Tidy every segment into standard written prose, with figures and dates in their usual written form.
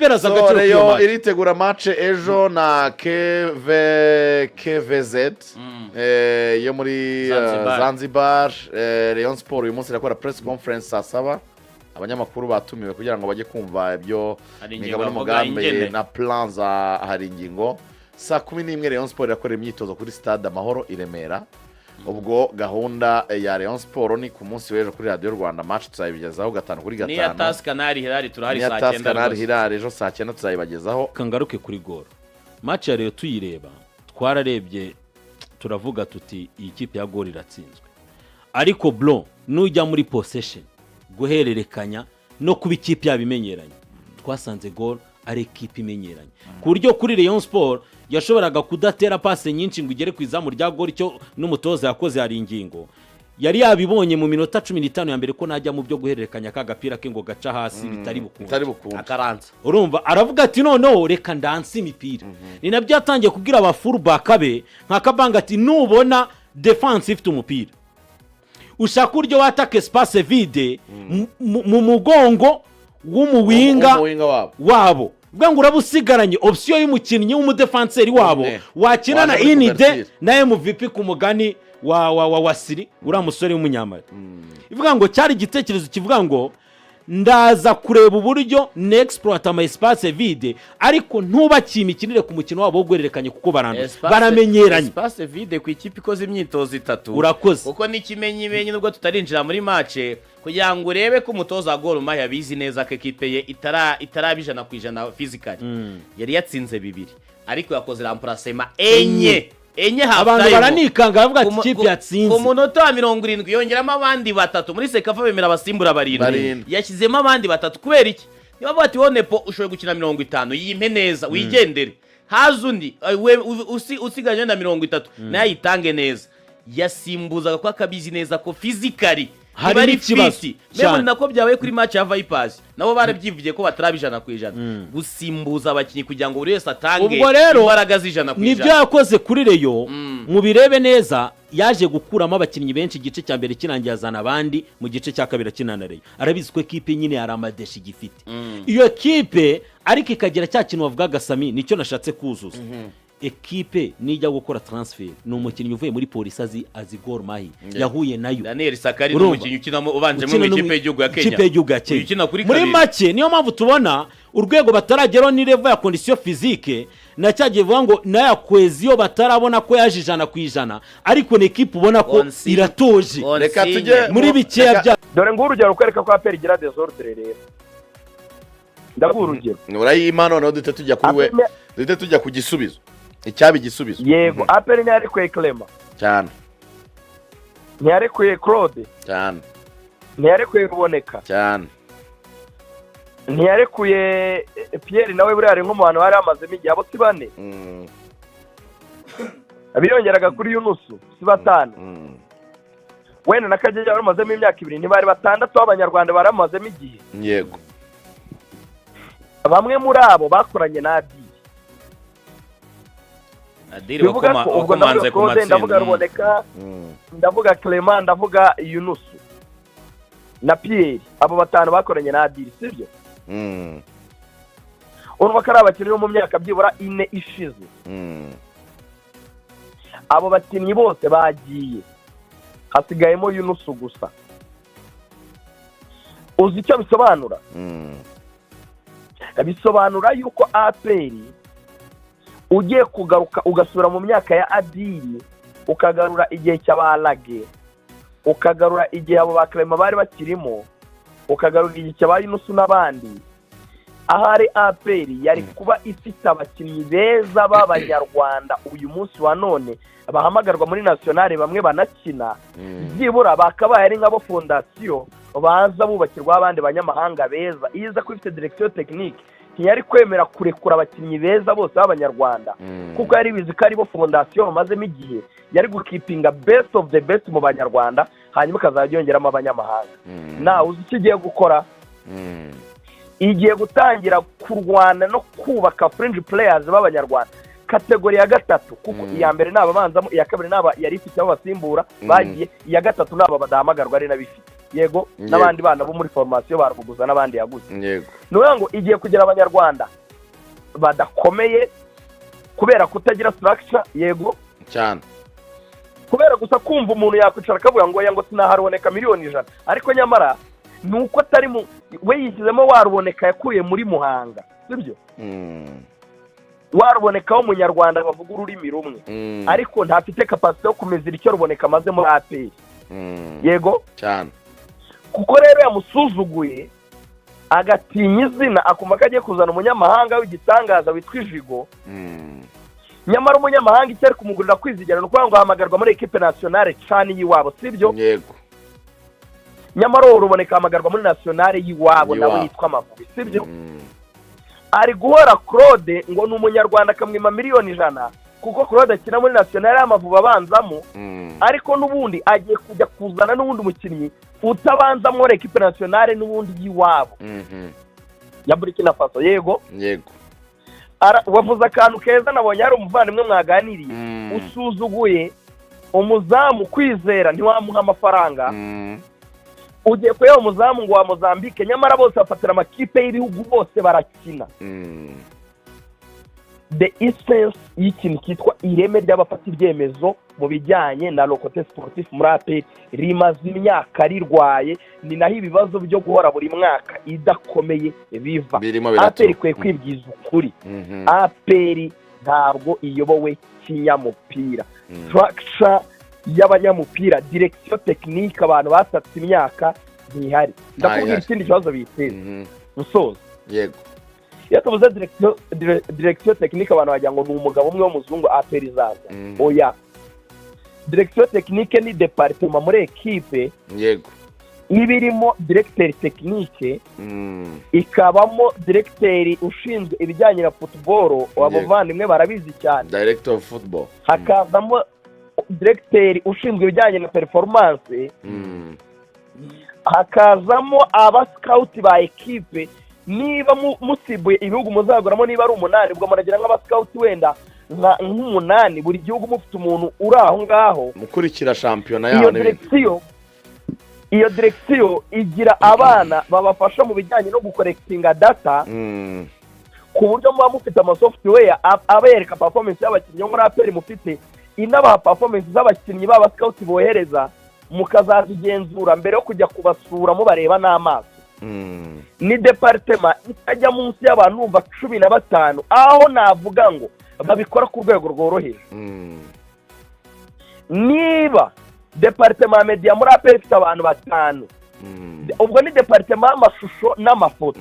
APR so Rayon iritegura match ejo na KVZ yo muri Zanzibar. Rayon Sport uyu munsi irakora press conference saa 7 abanyamakuru batumiwe kugira ngo bajye kumva ibyo migabo n'umugambi na plans hari ingingo. Saa 11 Rayon Sport irakora imyitozo kuri stade Amahoro i Remera. Ubwo gahunda ya Rayon Sport ni ku munsi w'ejo kuri Radio Rwanda match tuzayibagezaho 5-5 ni ya Task Canal Hilal turahari saa 9 Canal Hilal ejo saa 9 tuzayibagezaho. Kangaruke kuri goal match ya Rayon tuyireba twararebye turavuga tuti iyi kipe ya goal iratsinzwe ariko bro nujya muri possession guhererekanya no kuba ikipe yabimenyeranye twasanze goal ari ikipe imenyeranye ku buryo kuri Rayon Sport yashoboraga kudatera passe nyinshi ngo igere ku izamu rya goal cyo n'umutoza yakoze hari ingingo yari yabibonye mu minota 15 ya mbere ko najya mu byo guhererekanya kagapira ke ngo gaca hasi bitari bukunda akaranza urumva aravuga ati no reka ndansi imipira ni nabyo yatangiye kubwira aba fullback abe nka Kabanga ati nubona defense ifite umupira ushaka uryo wataka espace vide mu mugongo w'umuwinga wabo bwa ngo urabusigaranye option y'umukinnyi w'umudefenseri wabo wakinana inide na MVP ku mugani wa Siri ura musore w'umunyamari ivuga ngo cyari igitekerezo kivuga ngo ndaza kureba uburyo n'exploit ama espace vide ariko ntubakimikinire ku mukino wabo gwererekanye kuko baramenyeranye espace vide ku ikipe ikoze imyitozo 3 urakoze kuko n'ikimenyimenyi nubwo tutarinjira muri match kugira ngo urebe ko umutoza Gor Mahia yabizi neza ko ekipe ye itarabijana kwijana physically yari yatsinze 2 ariko yakoze remplacement enye abantu baranikanga bavuga ati ikipe yatsinze ku munota wa 70 yongeramo abandi batatu muri sekafa bemera abasimbura barindwi yashyizemo abandi batatu kubera iki niba bati wonepo ushoboye gukina 50 yimpe neza wigendere hazundi usigaje na 30 naye yitange neza yasimbuzaga kwa kabizi neza ko physically hari ikibazo memo nako byabaye kuri match ya Vipers nabo barabyivugiye ko batarabijana kwijana gusimbuza abakinyi kugira ngo buri wese atange imbaraga zijana kwijana nibyo yakoze kuri Rayon mu birebe neza yaje gukuramo abakinyi benshi igice cya mbere kirangiye azana abandi mu gice cya kabiri kinana Rayon arabizi ko equipe nyine yari amadeshi gifite iyo equipe ariko ikagira cya kintu bavugaga Sami nicyo nashatse kuzuza ekipe nijya gukora transfer no umukinnyi uvuye muri polisi azi Gor Mahia yahuye nayo Daniel Sakari n'umukinnyi ukinamo ubanjemo mu ikipe y'igihugu ya Kenya muri make niyo mpamvu tubona urwego batarageraho ni level ya condition physique na cyagiye vuga ngo naya cohesion batarabona ko yajijana kwijana ariko ne ekipe ubona ko iratoje reka tujye muri bikeya bya dore ngo urugero kwereka ko APR igira desordre rero ndaguha urugero urayimana no dute tujya kuri we dute tujya ku gisubizo icyabi gisubizo yego APR ni ari kwe Clement cyane ni ari kwe Claude cyane ni ari kwe Ruboneka cyane ni ari kwe Pierre nawe buri ari nko mu bantu bari amazemo igihe abo sibane abiyongeraga kuri Yunusu sibatana wena nakajeje bari amazemo imyaka 2 ntibari batandatu abanyarwanda bari amazemo igihe yego bamwe muri abo bakoranye na Adiri wakomanze ku matsinda ndavuga Ruboneka ndavuga Clement ndavuga Yunusu na Pierre abo batanu bakoranye na Adiri sibyo urumva ko ari abakinnyi mu myaka byibura 4 ishize abo bakinnyi bose bagiye hasigayemo Yunusu gusa uzi icyo bisobanura bisobanura yuko APR ugiye kugaruka ugasura mu myaka ya Adiri ukagarura igihe cy'abalage ukagarura igihe abo baklema bari bakirimo ukagarura igihe cy'abayi Yunusu n'abandi ahari APR yari kuba ifite abakinnyi beza b'abanyarwanda uyu munsi wa none bahamagarwa muri nationale bamwe banakina byibura bakabaye ari nk'abo fondation baza bubakirwa abandi banyamahanga beza iza ko ifite direction technique ntiyari kwemera kurekura abakinnyi beza bose b'abanyarwanda kuko yari bizi ko ari bo fondation bamazemo igihe yari gukipinga best of the best mu banyarwanda hanyuma kazajyongeramo abanyamahanga nawe uzi icyo igiye gukora igiye gutangira kurwana no kubaka fringe players b'abanyarwanda kategori ya 3 kuko iya mbere naba banzamo iya kabiri naba yari ifite abo basimbura bagiye iya 3 naba badahamagarwa ari nabifite yego n'abandi bana bo muri formation barakuguza n'abandi yaguze yego nuvuga ngo igiye kugira abanyarwanda badakomeye kubera kutagira structure yego cyane kubera gusa kumva umuntu yakwicara akavuga ngo yango sinaharuboneka miliyoni 100 ariko nyamara nuko atari we yishyizemo waruboneka yakuye muri Muhanga sibyo waruboneka wo munyarwanda bavuga ururimi rumwe ariko ntafite capacity yo kumezira icyo ruboneka maze muri APR yego cyane kuko rero yamusuzuguye agatinya izina akumva ko agiye kuzana umunyamahanga w'igitangaza witwa Ijigo nyamara umunyamahanga icyo ari kumugurira kwizigera nuko ngo ahamagarwa muri equipe nationale cyane yiwabo sibyo yego nyamara uruboneka ahamagarwa muri nationale yiwabo nawe yitwa Amavubi sibyo ari guhora Claude ngo ni umunyarwanda akamwima miliyoni 100 kuko Claude akina muri nationale y'Amavubi abanzamo ariko nubundi agiye kujya kuzana n'ubundi mukinnyi utabanza muri equipe nationale n'ubundi yiwabo ya Burkina Faso yego wavuze akantu keza nabonye hari umuvandimwe mwaganiriye usuzuguye umuzamu kwizera ntiwamuha amafaranga ugiye kureba umuzamu ngo wa Mozambique nyamara bose bafatira amakipe y'ibihugu bose barakina the essence y'ikintu cyitwa ireme ry'abafata ibyemezo mu bijyanye na locote sportif muri APR rimaze imyaka rirwaye ni naho ibibazo byo guhora buri mwaka idakomeye biva APR kwe kwibwiza ukuri APR ntabwo iyobowe kinyamupira structure y'abanyamupira direction technique abantu basatse imyaka ntihari ndakubwira ikindi kibazo biteze usoza yego iyo tuvuze direction technique abantu bagira ngo ni umugabo umwe w'umuzungu APR izaza oya direction technique ni departement muri equipe yego ibirimo directeur technique ikabamo directeur ushinzwe ibijyanye na football wabavandimwe barabizi cyane director of football hakazamo directeur ushinzwe ibijyanye na performance hakazamo aba scout ba equipe niba musibuye ibihugu muzaguramo niba ari 8 ubwo muragira nk'aba scout wenda nk'umunani buri gihugu mufite umuntu uri aho ngaho mukurikira shampiyona yaho iyo direction igira abana babafasha mu bijyanye no gukorekitinga data ku buryo muba mufite ama software abereka performance y'abakinnyi muri APR mufite inabaha performance z'abakinnyi baba scout bohereza mukazazigenzura mbere yo kujya kubasura mu bareba n'amaso ni departement itajya munsi y'abantu numva 15 aho navuga ngo babikora ku rwego rworoheje niba departement media muri APR ifite abantu 5 ubwo ni departement y'amashusho n'amafoto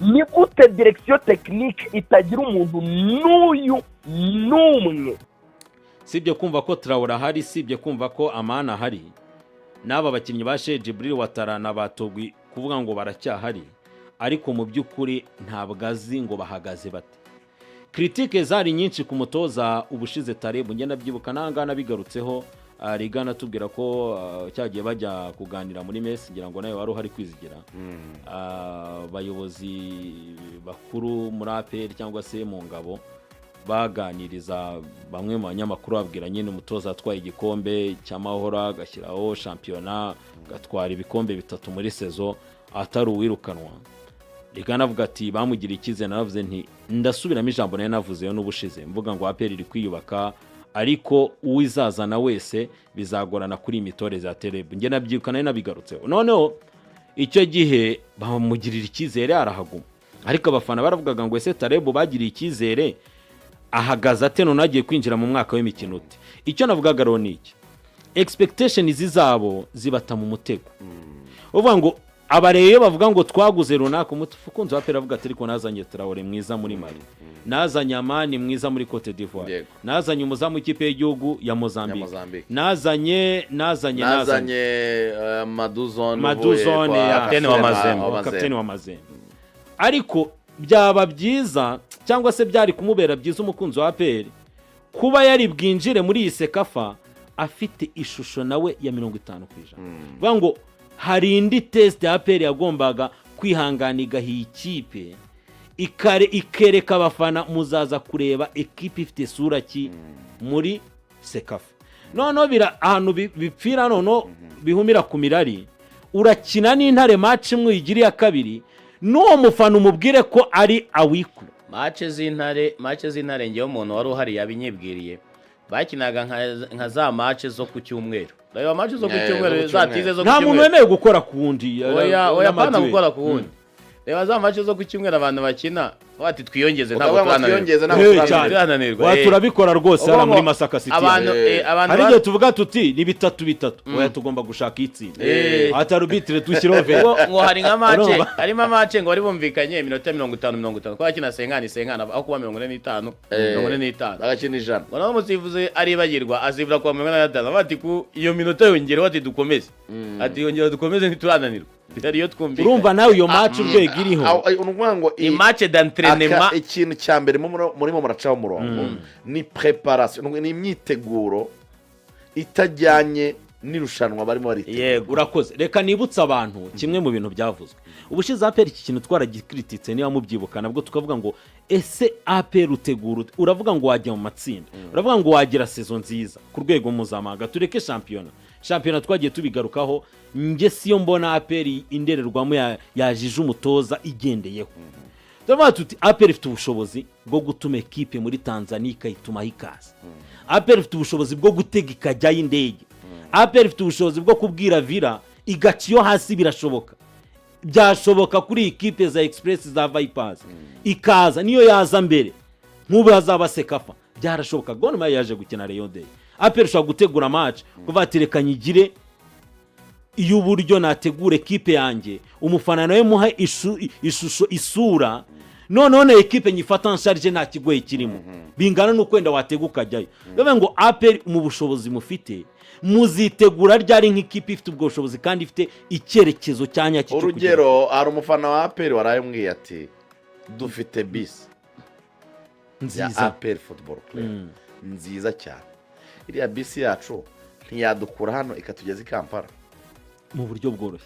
ni gute direction technique itagira umuntu n'uyu n'umwe sibyo kumva ko Traore ahari sibyo kumva ko Amana ahari n'aba bakinnyi ba Sheikh Jibril Watarana batogwi kuvuga ngo baracyahari ariko mu by'ukuri ntabwo azi ngo bahagaze bate critique zari nyinshi ku mutoza ubushize Tarebu ngenda byibuka nangana bigarutseho rigana tubwira ko cyagiye bajya kuganira muri mesi ngira ngo nawe wari uhari kwizigira abayobozi bakuru muri APR cyangwa se mu ngabo baganiriza bamwe mu banyamakuru babwira nyine umutoza atwaye igikombe cy'amahoro agashyiraho shampiyona gatwara ibikombe 3 muri sezo atari uwirukanwa rigana avuga ati bamugira ikize naravuze nti ndasubiramo ijambo nayo navuzeyo n'ubushize mvuga ngo APR iri kwiyubaka ariko uwizazana wese bizagorana kuri imitoreze ya Tarebu nge nabyibuka nayo nabigarutseho noneho icyo gihe bamugirira icyizere arahaguma ariko abafana baravugaga ngo ese Tarebu bagiriye icyizere ahagaze ate none agiye kwinjira mu mwaka w'imikino ute icyo navugaga rero ni iki expectation zizabo zibata mu mutego uvuga ngo abareyo bavuga ngo twaguze runaka umufukunzi wa APR avuga ati ariko nazanye Traore mwiza muri Mali nazanye Amani mwiza muri Cote d'Ivoire nazanye umuzamu ikipe y'igihugu ya Mozambique nazanye Maduzone kapiteni wa Mazembe ariko byaba byiza cyangwa se byari kumubera byiza umukunzi wa APR kuba yari bwinjire muri iyi Sekafa afite ishusho nawe ya 50%. Vuga ngo hari indi test ya APR yagombaga kwihanganiga iyi kipe ikereka abafana muzaza kureba equipe ifite sura ki muri Sekafa noneho ahantu bipfira noneho bihumira ku mirari urakina n'intare match imwe uyigiriye kabiri n'uwo mufana umubwire ko ari awikuru match z'intare ngewe umuntu wari uhari yabinyibwiriye bakinaga nka za match zo ku cyumweru reba match zo ku cyumweru zatize zo ku cyumweru nta muntu wemeye gukora ku wundi oya pana gukora ku wundi reba za match zo ku cyumweru abantu bakina bati twiyongeze ntabwo turananirwa turabikora rwose hano muri Masaka City abantu hari igihe tuvuga tuti ni 3-3 oya tugomba gushaka itsinda atarubitire dushyiraho vero ngo hari nka match harimo match ngo bari bumvikanye iminota 50 kwa kina senkana aho kuba 45 agakina ijana ngo naho musifuze aribagirwa azivura kwa 45 bati ku iyo minota yongere bati dukomeze ati yongera dukomeze ntiturananirwa bitariyo twumvikanye urumva nawe iyo match urwego iriho ngo i match d'entraînement ikintu cya mbere murimo muracaho umurongo ni preparation ni imyiteguro itajyanye n'irushanwa barimo baritegura yego urakoze reka nibutsa abantu kimwe mu bintu byavuzwe ubushize APR iki kintu twaragikrititse niba mubyibuka nabwo tukavuga ngo ese APR utegura uravuga ngo wajya mu matsinda uravuga ngo wagira saison nziza ku rwego mpuzamahanga tureke shampiyona twagiye tubigarukaho nge siyo mbona APR indererwamo yajije umutoza igendeyeho turavuga tuti APR ifite ubushobozi bwo gutuma ekipe muri Tanzania ikayituma ikaza APR ifite ubushobozi bwo gutega ikajyayo indege APR ifite ubushobozi bwo kubwira Villa igaciyo hasi birashoboka byashoboka kuri ekipe za Express za Vipers ikaza niyo yaza mbere nk'ubu hazaba Sekafa byarashoboka Gone yaje gukina Rayon Day APR ushobora gutegura match kuva aterekanye igire iyo buryo nategura ekipe yanjye umufana nawe muha ishusho isura none ekipe nyifata nsharije nta kigoye kirimo bingana n'ukwenda wateguka jyayo bivuga ngo APR mu bushobozi mufite muzitegura ryari nk'ikipe ifite ubwo bushobozi kandi ifite icyerekezo cyanya cyo urugero hari umufana wa APR warayembwiye ati dufite bisi nziza APR football club nziza cyane iriya bisi yacu ntiyadukura hano ikatugeza i Kampala mu buryo bworoshye